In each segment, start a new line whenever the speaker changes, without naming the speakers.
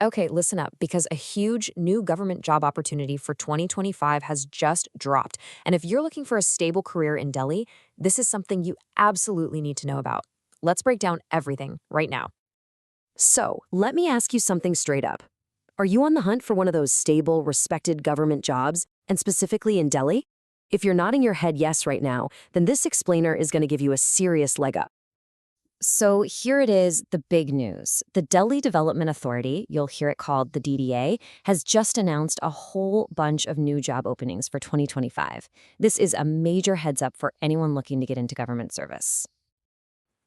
Okay, listen up, because a huge new government job opportunity for 2025 has just dropped. And if you're looking for a stable career in Delhi, this is something you absolutely need to know about. Let's break down everything right now. So, let me ask you something straight up. Are you on the hunt for one of those stable, respected government jobs, and specifically in Delhi? If you're nodding your head yes right now, then this explainer is going to give you a serious leg up. So here it is, the big news. The Delhi Development Authority, you'll hear it called the DDA, has just announced a whole bunch of new job openings for 2025. This is a major heads up for anyone looking to get into government service.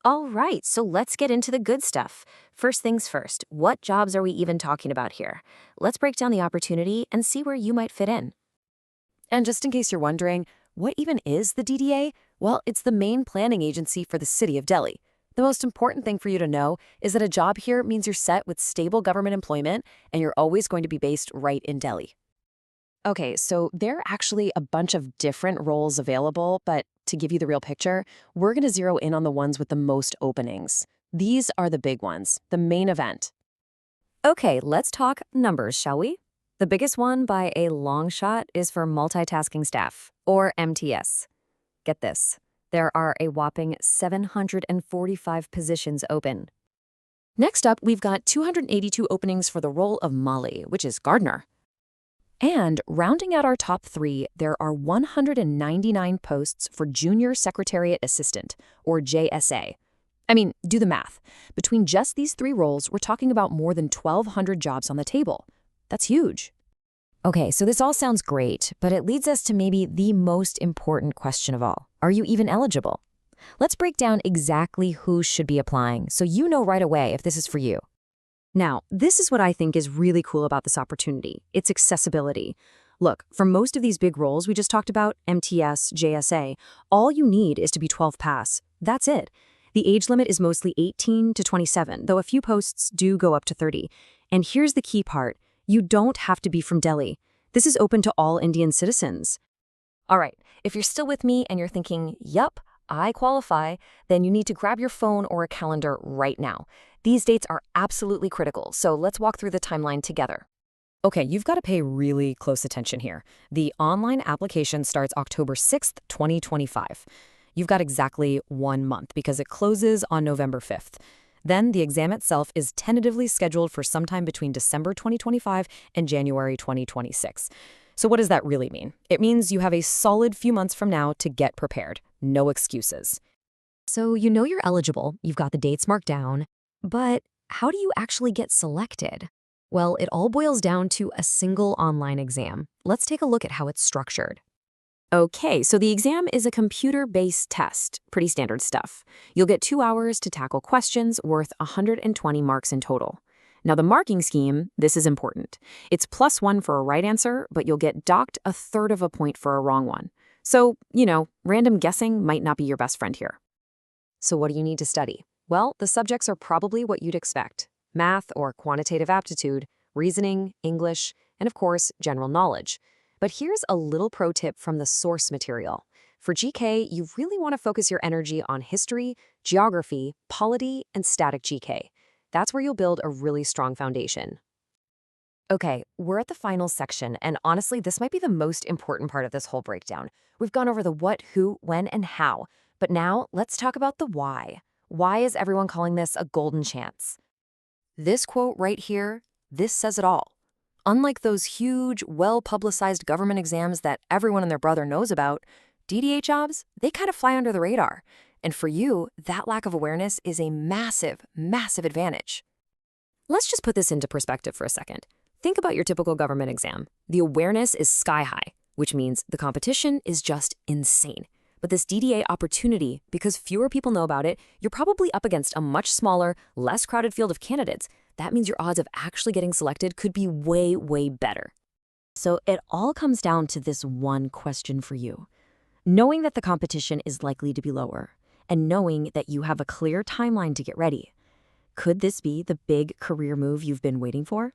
All right, so let's get into the good stuff. First things first, what jobs are we even talking about here? Let's break down the opportunity and see where you might fit in. And just in case you're wondering, what even is the DDA? Well, it's the main planning agency for the city of Delhi. The most important thing for you to know is that a job here means you're set with stable government employment and you're always going to be based right in Delhi. Okay, so there are actually a bunch of different roles available, but to give you the real picture, we're going to zero in on the ones with the most openings. These are the big ones, the main event. Okay, let's talk numbers, shall we? The biggest one by a long shot is for multitasking staff, or MTS. Get this. There are a whopping 745 positions open. Next up, we've got 282 openings for the role of Mali, which is gardener. And rounding out our top three, there are 199 posts for Junior Secretariat Assistant, or JSA. I mean, do the math. Between just these three roles, we're talking about more than 1,200 jobs on the table. That's huge. Okay, so this all sounds great, but it leads us to maybe the most important question of all. Are you even eligible? Let's break down exactly who should be applying so you know right away if this is for you. Now, this is what I think is really cool about this opportunity. It's accessibility. Look, for most of these big roles we just talked about, MTS, JSA, all you need is to be 12 pass. That's it. The age limit is mostly 18 to 27, though a few posts do go up to 30. And here's the key part. You don't have to be from Delhi. This is open to all Indian citizens. All right, if you're still with me and you're thinking, yup, I qualify, then you need to grab your phone or a calendar right now. These dates are absolutely critical, so let's walk through the timeline together. Okay, you've got to pay really close attention here. The online application starts October 6th, 2025. You've got exactly 1 month because it closes on November 5th. Then the exam itself is tentatively scheduled for sometime between December 2025 and January 2026. So what does that really mean? It means you have a solid few months from now to get prepared. No excuses. So you know you're eligible, you've got the dates marked down, but how do you actually get selected? Well, it all boils down to a single online exam. Let's take a look at how it's structured. Okay, so the exam is a computer-based test, pretty standard stuff. You'll get 2 hours to tackle questions worth 120 marks in total. Now the marking scheme, this is important. It's +1 for a right answer, but you'll get docked 1/3 of a point for a wrong one. So, random guessing might not be your best friend here. So what do you need to study? Well, the subjects are probably what you'd expect. Math or quantitative aptitude, reasoning, English, and of course, general knowledge. But here's a little pro tip from the source material. For GK, you really want to focus your energy on history, geography, polity, and static GK. That's where you'll build a really strong foundation. Okay, we're at the final section, and honestly, this might be the most important part of this whole breakdown. We've gone over the what, who, when, and how. But now, let's talk about the why. Why is everyone calling this a golden chance? This quote right here, this says it all. Unlike those huge, well-publicized government exams that everyone and their brother knows about, DDA jobs, they kind of fly under the radar. And for you, that lack of awareness is a massive, massive advantage. Let's just put this into perspective for a second. Think about your typical government exam. The awareness is sky high, which means the competition is just insane. But this DDA opportunity, because fewer people know about it, you're probably up against a much smaller, less crowded field of candidates. That means your odds of actually getting selected could be way, way better. So it all comes down to this one question for you. Knowing that the competition is likely to be lower, and knowing that you have a clear timeline to get ready, could this be the big career move you've been waiting for?